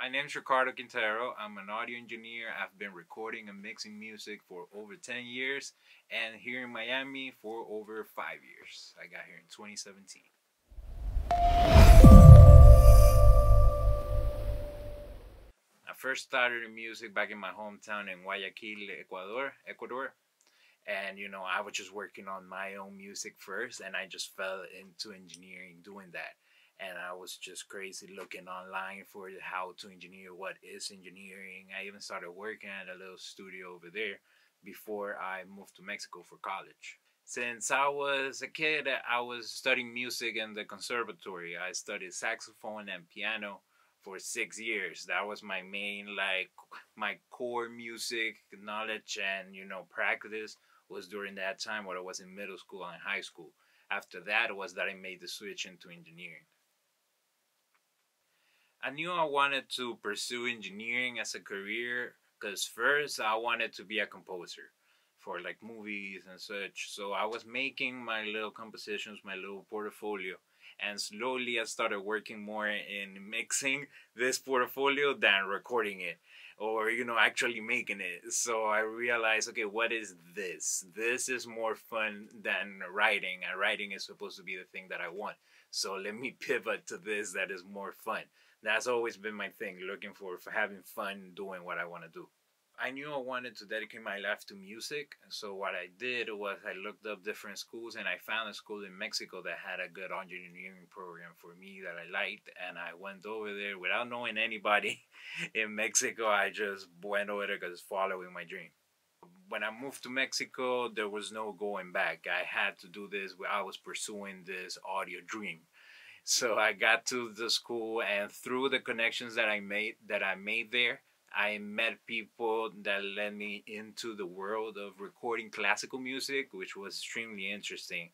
My name's Ricardo Quintero. I'm an audio engineer. I've been recording and mixing music for over 10 years and here in Miami for over 5 years. I got here in 2017. I first started in music back in my hometown in Guayaquil, Ecuador. And I was just working on my own music first, and I just fell into engineering doing that. And I was just crazy looking online for how to engineer, what is engineering. I even started working at a little studio over there before I moved to Mexico for college. Since I was a kid, I was studying music in the conservatory. I studied saxophone and piano for 6 years. That was my main, my core music knowledge and, practice was during that time when I was in middle school and high school. After that was that I made the switch into engineering. I knew I wanted to pursue engineering as a career because first I wanted to be a composer for like movies and such. So I was making my little compositions, my little portfolio, and slowly I started working more in mixing this portfolio than recording it or actually making it. So I realized, okay, what is this? This is more fun than writing, and writing is supposed to be the thing that I want. So let me pivot to this that is more fun. That's always been my thing, looking for having fun doing what I want to do. I knew I wanted to dedicate my life to music, so what I did was I looked up different schools and I found a school in Mexico that had a good engineering program for me that I liked, and I went over there without knowing anybody in Mexico. I just went over there because following my dream. When I moved to Mexico, there was no going back. I had to do this. I was pursuing this audio dream. So I got to the school, and through the connections that I made there, I met people that led me into the world of recording classical music, which was extremely interesting.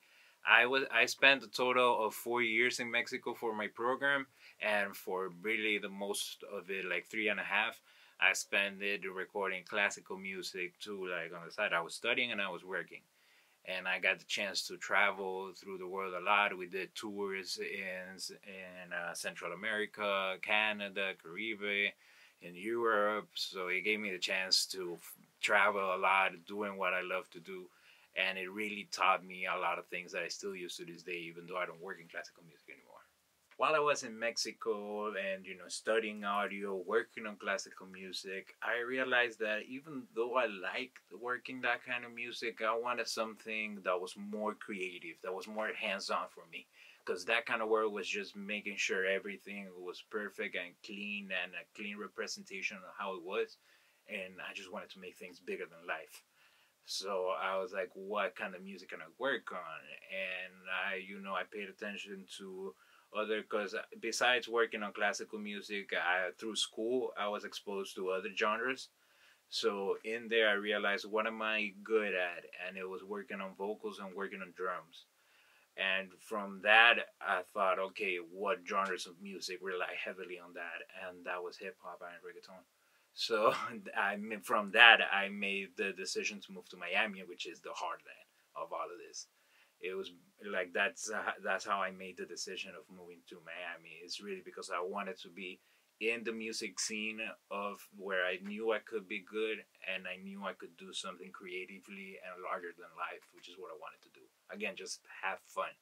I spent a total of 4 years in Mexico for my program, and for really the most of it, like 3.5, I spent it recording classical music too. Like on the side, I was studying and I was working. And I got the chance to travel through the world a lot. We did tours in Central America, Canada, Caribbean, in Europe. So it gave me the chance to travel a lot, doing what I love to do. And it really taught me a lot of things that I still use to this day, even though I don't work in classical music anymore. While I was in Mexico and studying audio, working on classical music, I realized that even though I liked working that kind of music, I wanted something that was more creative, that was more hands-on for me. Because that kind of work was just making sure everything was perfect and clean, and a clean representation of how it was. And I just wanted to make things bigger than life. So I was like, what kind of music can I work on? And I paid attention to because besides working on classical music, through school, I was exposed to other genres. So in there, I realized, what am I good at? And it was working on vocals and working on drums. And from that, I thought, okay, what genres of music rely heavily on that? And that was hip hop and reggaeton. So from that, I made the decision to move to Miami, which is the heartland of all of this. It was like that's how I made the decision of moving to Miami. It's really because I wanted to be in the music scene of where I knew I could be good, and I knew I could do something creatively and larger than life, which is what I wanted to do. Again, just have fun.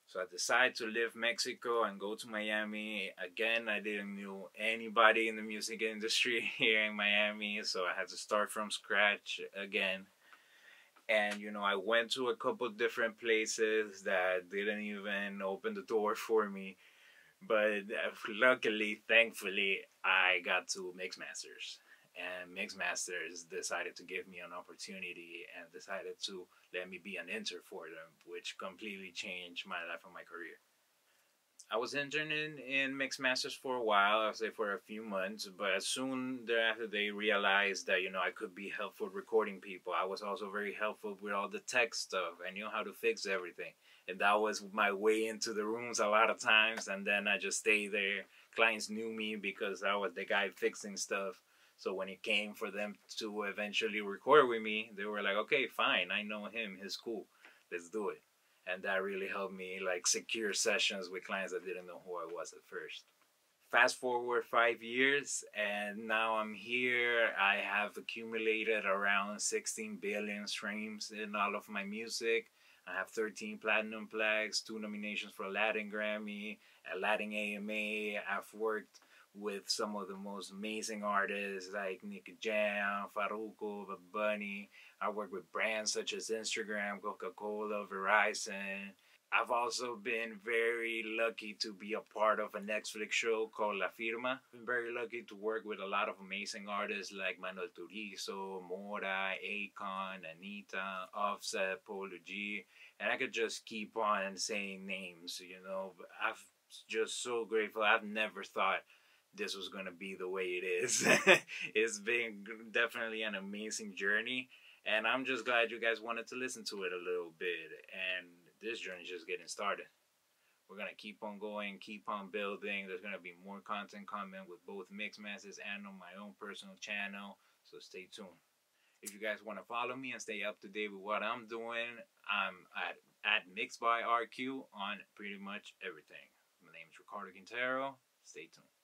So I decided to leave Mexico and go to Miami. Again, I didn't know anybody in the music industry here in Miami, so I had to start from scratch again. And I went to a couple different places that didn't even open the door for me. But luckily, thankfully, I got to Mixmasters. And Mixmasters decided to give me an opportunity and decided to let me be an intern for them, which completely changed my life and my career. I was interning in Mixmasters for a while, I'll say for a few months, but soon thereafter they realized that, I could be helpful recording people. I was also very helpful with all the tech stuff. I knew how to fix everything. And that was my way into the rooms a lot of times, and then I just stayed there. Clients knew me because I was the guy fixing stuff. So when it came for them to eventually record with me, they were like, okay, fine, I know him, he's cool, let's do it. And that really helped me secure sessions with clients that didn't know who I was at first. Fast forward 5 years, and now I'm here. I have accumulated around 16 billion streams in all of my music. I have 13 platinum plaques, 2 nominations for a Latin Grammy, a Latin AMA. I've worked with some of the most amazing artists like Nicky Jam, Farruko, Bad Bunny. I work with brands such as Instagram, Coca-Cola, Verizon. I've also been very lucky to be a part of a Netflix show called La Firma. I've been very lucky to work with a lot of amazing artists like Manuel Turizo, Mora, Akon, Anita, Offset, Polo G, and I could just keep on saying names, you know. I'm just so grateful. I've never thought this was going to be the way it is. It's been definitely an amazing journey, and I'm just glad you guys wanted to listen to it a little bit. And this journey is just getting started. We're going to keep on going, keep on building. There's going to be more content coming with both Mixmasters and on my own personal channel, so stay tuned. If you guys want to follow me and stay up to date with what I'm doing, I'm at Mixed by RQ on pretty much everything. My name is Ricardo Quintero. Stay tuned.